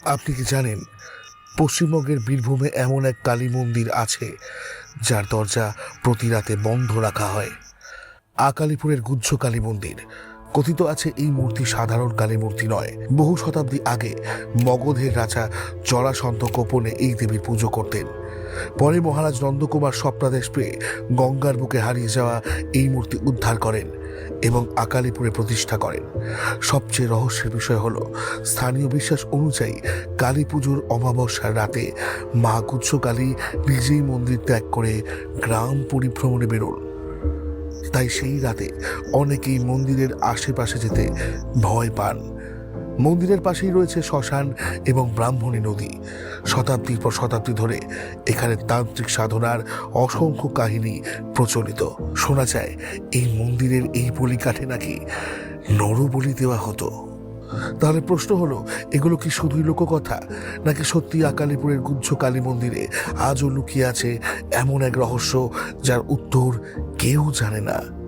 আপনি কি জানেন পশ্চিমবঙ্গের বীরভূমে এমন এক কালী মন্দির আছে যার দরজা প্রতি রাতে বন্ধ রাখা হয়? আকালিপুরের গুজ্জ কালী মন্দির। কথিত আছে এই মূর্তি সাধারণ কালী মূর্তি নয়, বহু শতাব্দী আগে মগধের রাজা জরাসন্ধ গোপনে এই দেবীর পুজো করতেন। পরে মহারাজ নন্দকুমার স্বপ্নাদেশ পেয়ে গঙ্গার বুকে হারিয়ে যাওয়া এই মূর্তি উদ্ধার করেন এবং আকালিপুরে প্রতিষ্ঠা করেন। সবচেয়ে রহস্যের বিষয় হলো, স্থানীয় বিশ্বাস অনুযায়ী কালী পুজোর অমাবস্যার রাতে মা গুজ্জ কালী নিজেই মন্দির ত্যাগ করে গ্রাম পরিভ্রমণে বেরোন। তাই সেই রাতে অনেকেই মন্দিরের আশেপাশে যেতে ভয় পান। মন্দিরের পাশেই রয়েছে শ্মশান এবং ব্রাহ্মণী নদী। শতাব্দীর পর শতাব্দী ধরে এখানে তান্ত্রিক সাধনার অসংখ্য কাহিনী প্রচলিত। শোনা যায় এই মন্দিরের এই বলিকাঠে নাকি নরবলি দেওয়া হতো। তাহলে প্রশ্ন হলো, এগুলো কি শুধুই লোককথা, নাকি সত্যি আকালিপুরের গুজ্জ কালী মন্দিরে আজও লুকিয়ে আছে এমন এক রহস্য যার উত্তর কেউ জানে না?